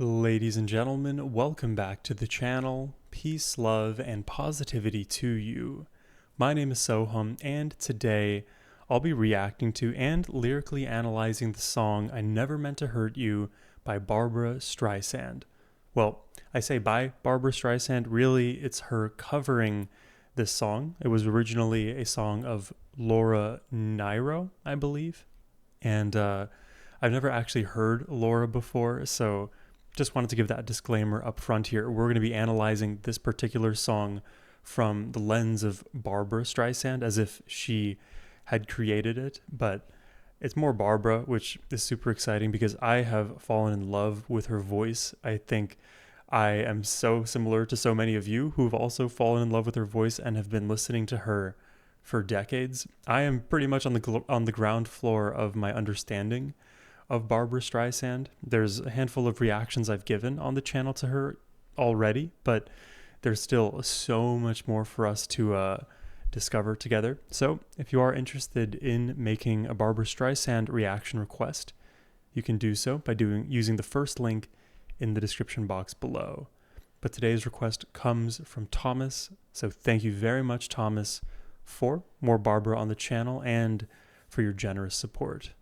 Ladies and gentlemen, welcome back to the channel. Peace, love, and positivity to you. My name is Sohum, and today I'll be reacting to and lyrically analyzing the song I Never Meant to Hurt You by Barbra Streisand. Well, I say by Barbra Streisand, really it's her covering this song. It was originally a song of Laura Nyro, I believe. And I've never actually heard Laura before, so just wanted to give that disclaimer up front here. We're going to be analyzing this particular song from the lens of Barbra Streisand, as if she had created it, but it's more Barbra, which is super exciting because I have fallen in love with her voice. I think I am so similar to so many of you who've also fallen in love with her voice and have been listening to her for decades. I am pretty much on the ground floor of my understanding of Barbra Streisand. There's a handful of reactions I've given on the channel to her already, but there's still so much more for us to discover together. So if you are interested in making a Barbra Streisand reaction request, you can do so by using the first link in the description box below. But today's request comes from Thomas, so thank you very much, Thomas, for more Barbra on the channel and for your generous support.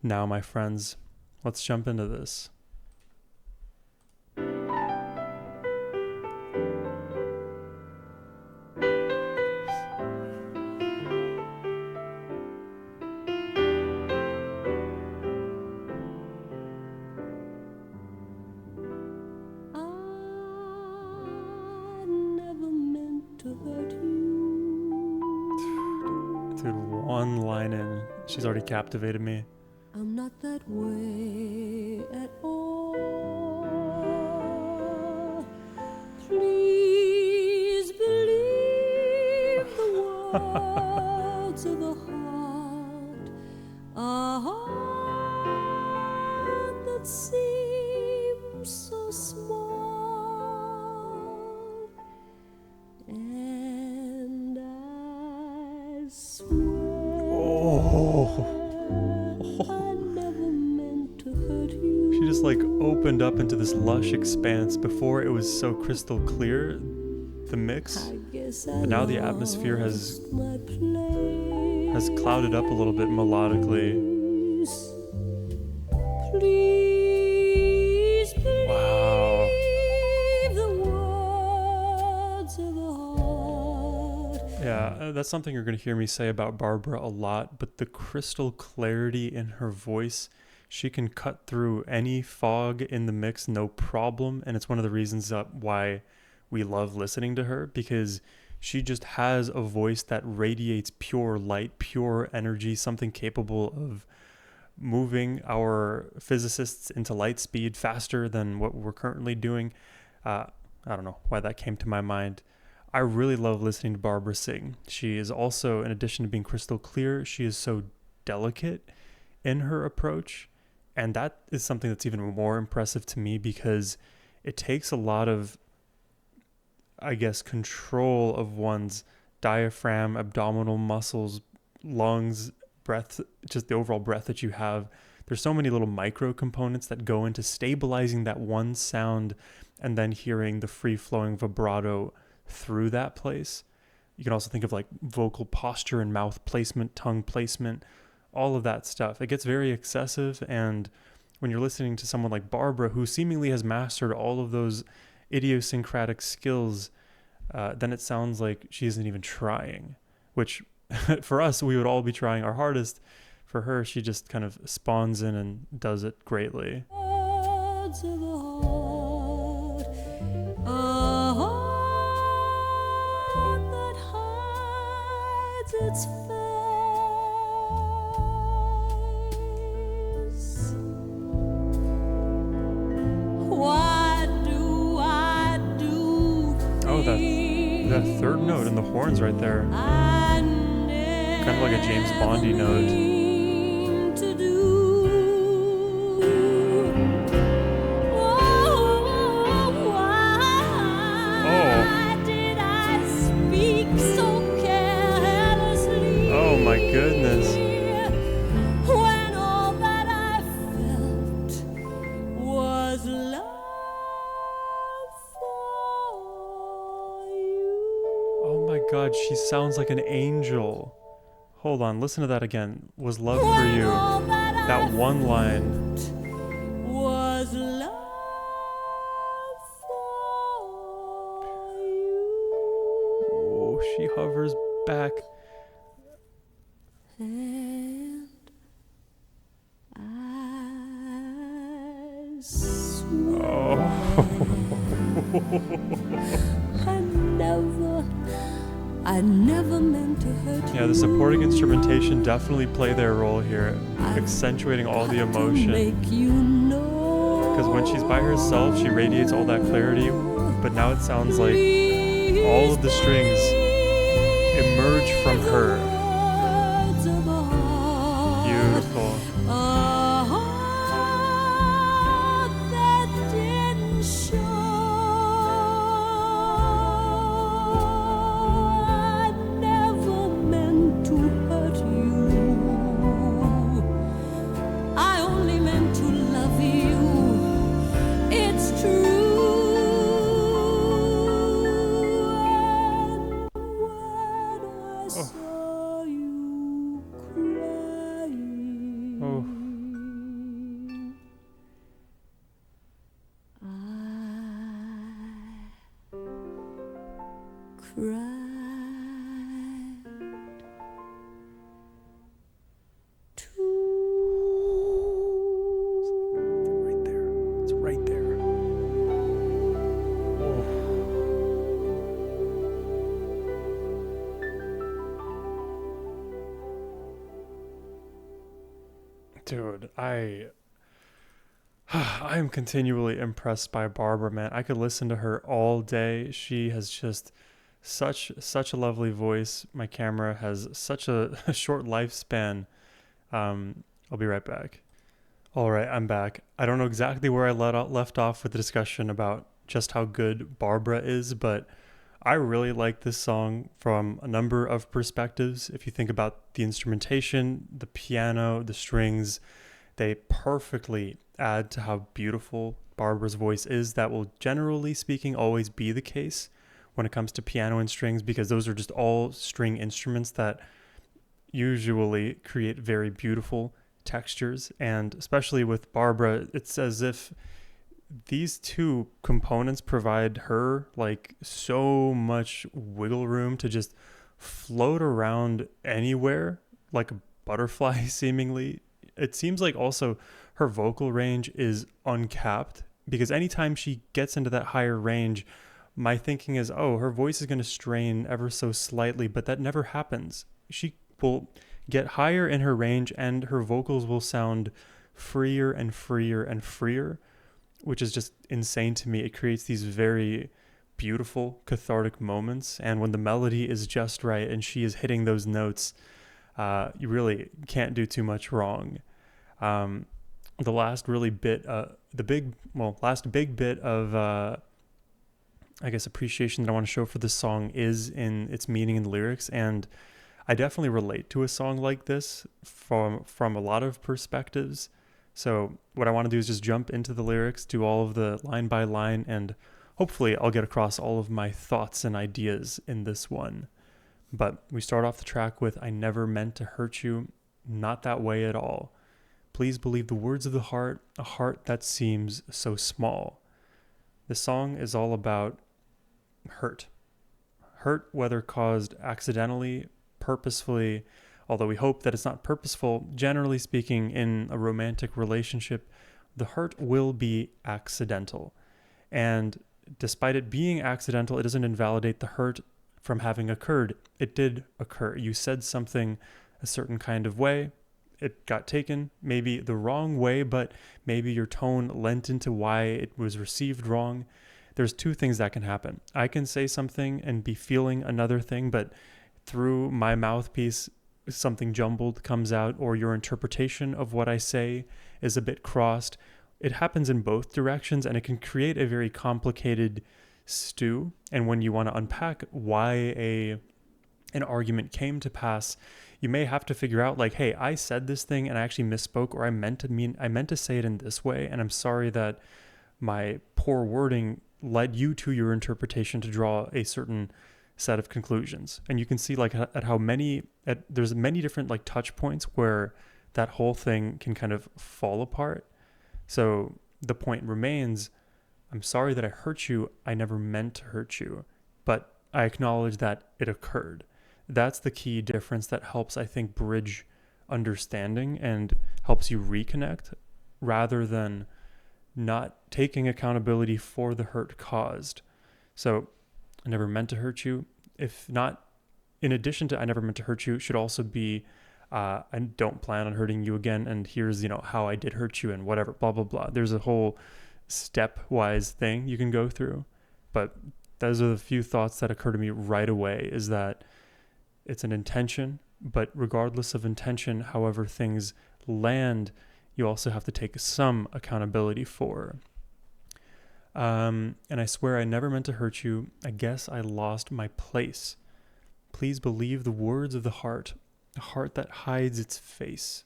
Now, my friends, let's jump into this. Dude, one line in, she's already captivated me. I'm not that way at all. Please believe the words of a heart that seems so small, and I swear. Oh. She just like opened up into this lush expanse. Before it was so crystal clear, the mix, but now the atmosphere has clouded up a little bit melodically. Wow. Yeah, that's something you're going to hear me say about Barbra a lot, but the crystal clarity in her voice, she can cut through any fog in the mix, no problem. And it's one of the reasons why we love listening to her, because she just has a voice that radiates pure light, pure energy, something capable of moving our physicists into light speed faster than what we're currently doing. I don't know why that came to my mind. I really love listening to Barbra sing. She is also, in addition to being crystal clear, she is so delicate in her approach. And that is something that's even more impressive to me because it takes a lot of, I guess, control of one's diaphragm, abdominal muscles, lungs, breath, just the overall breath that you have. There's so many little micro components that go into stabilizing that one sound and then hearing the free-flowing vibrato through that place. You can also think of like vocal posture and mouth placement, tongue placement, all of that stuff. It gets very excessive, and when you're listening to someone like Barbra, who seemingly has mastered all of those idiosyncratic skills, then it sounds like she isn't even trying, which for us, we would all be trying our hardest. For her, she just kind of spawns in and does it greatly. Its face. What do I do? Oh, that third note and the horns right there. Kind of like a James Bondy note. Oh my goodness. When all that I felt was love. God, she sounds like an angel. Hold on, listen to that again. Was love for you. That one line. Was love for you. Oh, she hovers back. And I swear I never meant to hurt you. Yeah, the supporting instrumentation definitely play their role here, accentuating all the emotion. Because when she's by herself, she radiates all that clarity, but now it sounds like all of the strings emerge from her. Beautiful. A heart that didn't show. I never meant to hurt you. I only meant to love you. It's true. And when I saw you crying, Oh. I cried too. Right there. It's right there. Oh. Dude, I am continually impressed by Barbara, man. I could listen to her all day. She has just such a lovely voice. My camera has such a short lifespan. I'll be right back. All right, I'm back. I don't know exactly where I left off with the discussion about just how good Barbara is, but I really like this song from a number of perspectives. If you think about the instrumentation, the piano, the strings, they perfectly add to how beautiful Barbara's voice is. That will, generally speaking, always be the case when it comes to piano and strings, because those are just all string instruments that usually create very beautiful textures. And especially with Barbara, it's as if these two components provide her like so much wiggle room to just float around anywhere like a butterfly seemingly. It seems like also her vocal range is uncapped, because anytime she gets into that higher range, my thinking is, oh, her voice is going to strain ever so slightly, but that never happens. She will get higher in her range and her vocals will sound freer and freer and freer, which is just insane to me. It creates these very beautiful cathartic moments, and when the melody is just right and she is hitting those notes, you really can't do too much wrong. The last really bit, last big bit of I guess appreciation that I want to show for this song is in its meaning and lyrics, and I definitely relate to a song like this from a lot of perspectives. So what I want to do is just jump into the lyrics, do all of the line by line, and hopefully I'll get across all of my thoughts and ideas in this one. But we start off the track with, I never meant to hurt you, not that way at all. Please believe the words of the heart, a heart that seems so small. The song is all about hurt. Hurt, whether caused accidentally, purposefully, although we hope that it's not purposeful. Generally speaking, in a romantic relationship, the hurt will be accidental. And despite it being accidental, it doesn't invalidate the hurt from having occurred. It did occur. You said something a certain kind of way. It got taken maybe the wrong way, but maybe your tone lent into why it was received wrong. There's two things that can happen. I can say something and be feeling another thing, but through my mouthpiece, something jumbled comes out, or your interpretation of what I say is a bit crossed. It happens in both directions, and it can create a very complicated stew. And when you want to unpack why an argument came to pass, you may have to figure out like, hey, I said this thing and I actually misspoke, or I meant to say it in this way, and I'm sorry that my poor wording led you to your interpretation to draw a certain set of conclusions. And you can see like there's many different like touch points where that whole thing can kind of fall apart. So the point remains, I'm sorry that I hurt you. I never meant to hurt you, but I acknowledge that it occurred. That's the key difference that helps, I think, bridge understanding and helps you reconnect, rather than not taking accountability for the hurt caused. So I never meant to hurt you. If not, in addition to I never meant to hurt you, should also be I don't plan on hurting you again, and here's, how I did hurt you and whatever, blah, blah, blah. There's a whole stepwise thing you can go through. But those are the few thoughts that occur to me right away, is that it's an intention, but regardless of intention, however things land, you also have to take some accountability for. And I swear I never meant to hurt you. I guess I lost my place. Please believe the words of the heart, a heart that hides its face.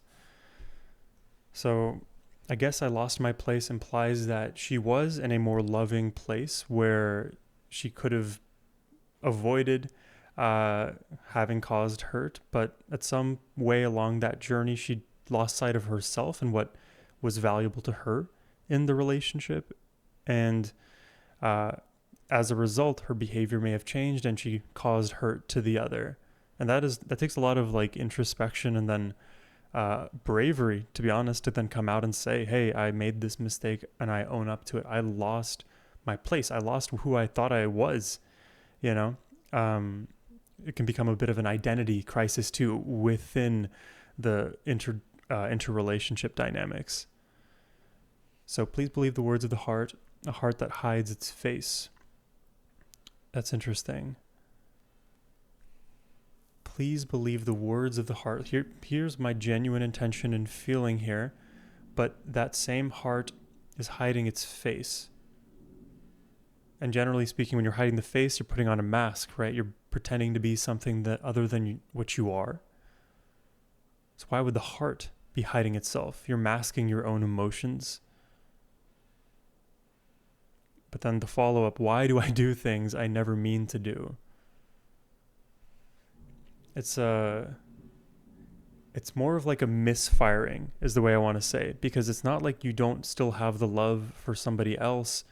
So I guess I lost my place implies that she was in a more loving place where she could have avoided having caused hurt, but at some way along that journey, she lost sight of herself and what was valuable to her in the relationship. And as a result, her behavior may have changed and she caused hurt to the other. And that takes a lot of like introspection and then bravery, to be honest, to then come out and say, hey, I made this mistake and I own up to it. I lost my place. I lost who I thought I was, It can become a bit of an identity crisis too within the interrelationship dynamics. So please believe the words of the heart, a heart that hides its face. That's interesting. Please believe the words of the heart. Here's my genuine intention and feeling here, but that same heart is hiding its face. And generally speaking, when you're hiding the face, you're putting on a mask, right? You're pretending to be something that other than what you are. So why would the heart be hiding itself? You're masking your own emotions. But then the follow-up, why do I do things I never mean to do? It's more of like a misfiring is the way I want to say it, because it's not like you don't still have the love for somebody else,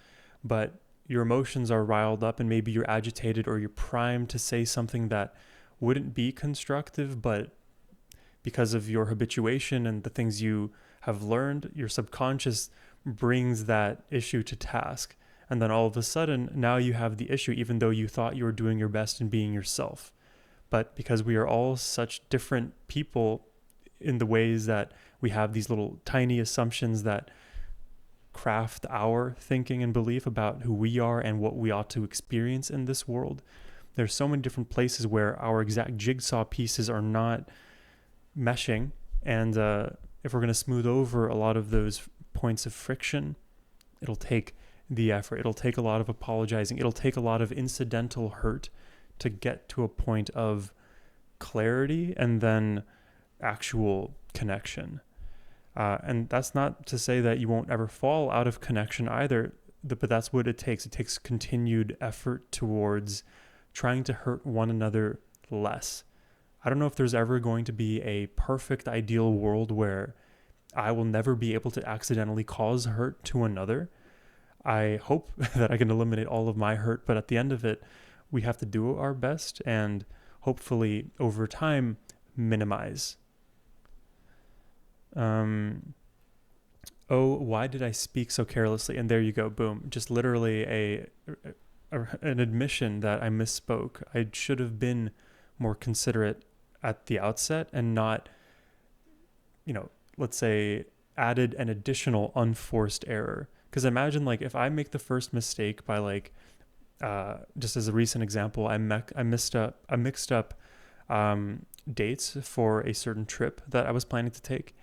but your emotions are riled up and maybe you're agitated or you're primed to say something that wouldn't be constructive, but because of your habituation and the things you have learned, your subconscious brings that issue to task. And then all of a sudden, now you have the issue, even though you thought you were doing your best in being yourself. But because we are all such different people in the ways that we have these little tiny assumptions that craft our thinking and belief about who we are and what we ought to experience in this world, there's so many different places where our exact jigsaw pieces are not meshing. And if we're going to smooth over a lot of those points of friction, it'll take the effort. It'll take a lot of apologizing. It'll take a lot of incidental hurt to get to a point of clarity and then actual connection. And that's not to say that you won't ever fall out of connection either, but that's what it takes. It takes continued effort towards trying to hurt one another less. I don't know if there's ever going to be a perfect ideal world where I will never be able to accidentally cause hurt to another. I hope that I can eliminate all of my hurt, but at the end of it, we have to do our best and hopefully over time minimize. Oh, why did I speak so carelessly? And there you go, boom. Just literally an admission that I misspoke. I should have been more considerate at the outset and not, let's say added an additional unforced error. Because imagine like if I make the first mistake by like, just as a recent example, I mixed up dates for a certain trip that I was planning to take.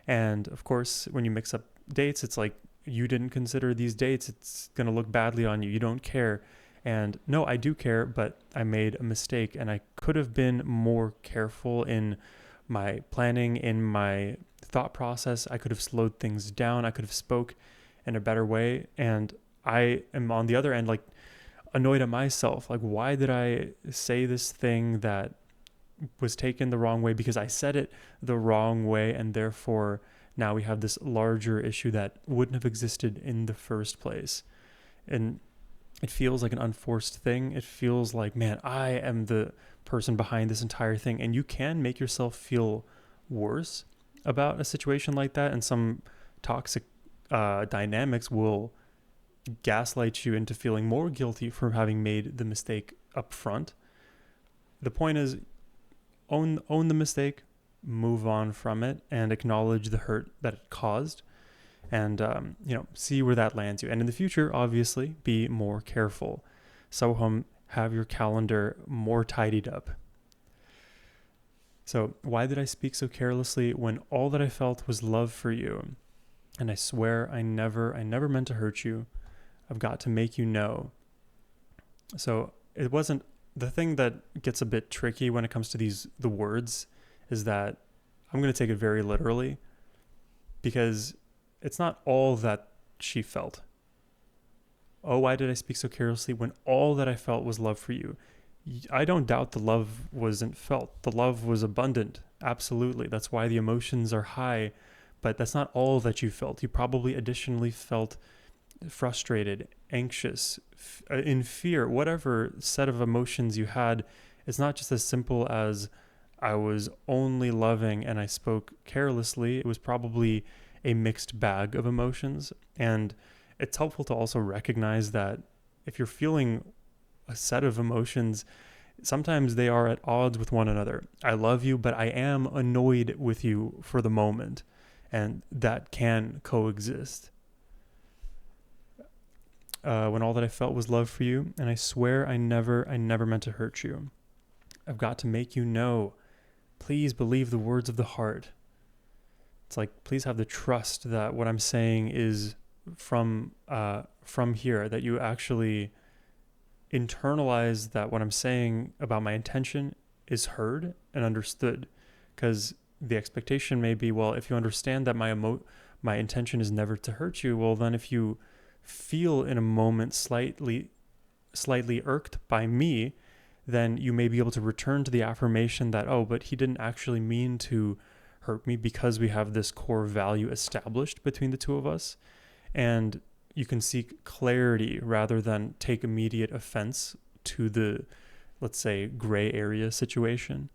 And of course, when you mix up dates, it's like, you didn't consider these dates. It's going to look badly on you. You don't care. And no, I do care, but I made a mistake and I could have been more careful in my planning, in my thought process. I could have slowed things down. I could have spoke in a better way. And I am on the other end, like annoyed at myself. Like, why did I say this thing that was taken the wrong way because I said it the wrong way, and therefore now we have this larger issue that wouldn't have existed in the first place. And it feels like an unforced thing. It feels like, man, I am the person behind this entire thing. And you can make yourself feel worse about a situation like that, and some toxic dynamics will gaslight you into feeling more guilty for having made the mistake up front. The point is, own the mistake, move on from it, and acknowledge the hurt that it caused, and see where that lands you. And in the future, obviously, be more careful. Sohum, have your calendar more tidied up. So, why did I speak so carelessly when all that I felt was love for you? And I swear I never meant to hurt you. I've got to make you know. So it wasn't, the thing that gets a bit tricky when it comes to the words is that I'm going to take it very literally, because it's not all that she felt. Oh, why did I speak so carelessly when all that I felt was love for you? I don't doubt the love wasn't felt. The love was abundant. Absolutely. That's why the emotions are high, but that's not all that you felt. You probably additionally felt frustrated, anxious, in fear, whatever set of emotions you had. It's not just as simple as I was only loving and I spoke carelessly. It was probably a mixed bag of emotions. And it's helpful to also recognize that if you're feeling a set of emotions, sometimes they are at odds with one another. I love you, but I am annoyed with you for the moment, and that can coexist. When all that I felt was love for you, and I swear I never meant to hurt you. I've got to make you know. Please believe the words of the heart. It's like, please have the trust that what I'm saying is from here, that you actually internalize that what I'm saying about my intention is heard and understood. Because the expectation may be, well, if you understand that my intention is never to hurt you, well, then if you feel in a moment slightly irked by me, then you may be able to return to the affirmation that, oh, but he didn't actually mean to hurt me, because we have this core value established between the two of us. And you can seek clarity rather than take immediate offense to the, let's say, gray area situation.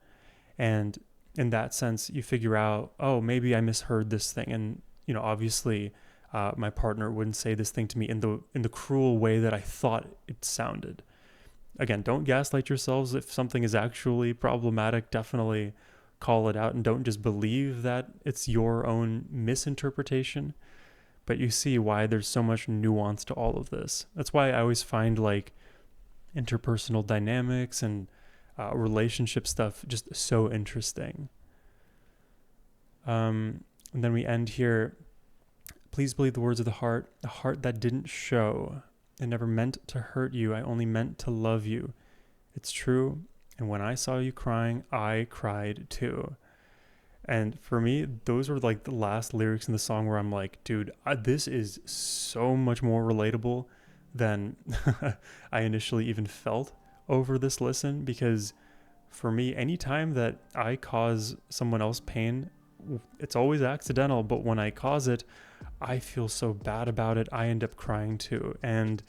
And in that sense, you figure out, oh, maybe I misheard this thing. And, obviously, my partner wouldn't say this thing to me in the cruel way that I thought it sounded. Again, don't gaslight yourselves. If something is actually problematic, definitely call it out, and don't just believe that it's your own misinterpretation. But you see why there's so much nuance to all of this. That's why I always find like interpersonal dynamics and relationship stuff just so interesting. And then we end here. Please believe the words of the heart that didn't show. I never meant to hurt you. I only meant to love you. It's true. And when I saw you crying, I cried too. And for me, those were like the last lyrics in the song where I'm like, dude, this is so much more relatable than I initially even felt over this listen. Because for me, anytime that I cause someone else pain, it's always accidental. But when I cause it, I feel so bad about it. I end up crying too. And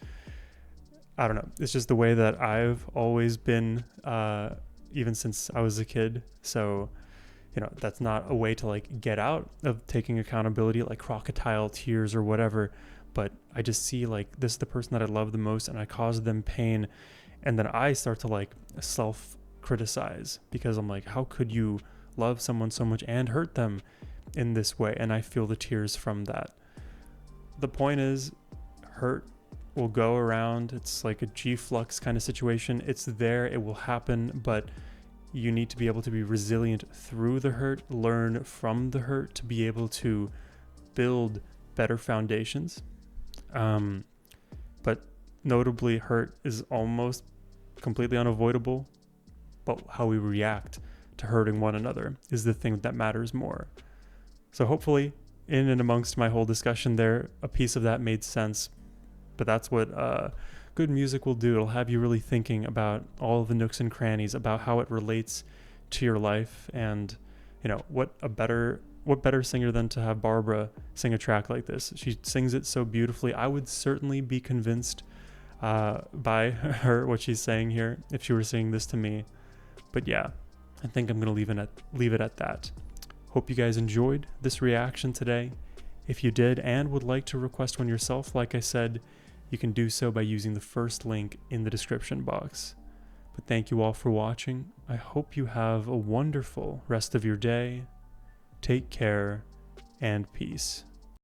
I don't know. It's just the way that I've always been, even since I was a kid. So, that's not a way to like get out of taking accountability, like crocodile tears or whatever. But I just see like this is the person that I love the most, and I cause them pain. And then I start to like self-criticize, because I'm like, how could you love someone so much and hurt them in this way? And I feel the tears from that. The point is, hurt will go around. It's like a G-flux kind of situation. It's there, it will happen, but you need to be able to be resilient through the hurt, learn from the hurt to be able to build better foundations. But notably, hurt is almost completely unavoidable, but how we react to hurting one another is the thing that matters more. So hopefully, in and amongst my whole discussion there, a piece of that made sense. But that's what good music will do. It'll have you really thinking about all the nooks and crannies, about how it relates to your life. And, you know, what better singer than to have Barbra sing a track like this? She sings it so beautifully. I would certainly be convinced by her, what she's saying here, if she were singing this to me. But yeah, I think I'm going to leave it at that. Hope you guys enjoyed this reaction today. If you did and would like to request one yourself, like I said, you can do so by using the first link in the description box. But thank you all for watching. I hope you have a wonderful rest of your day. Take care and peace.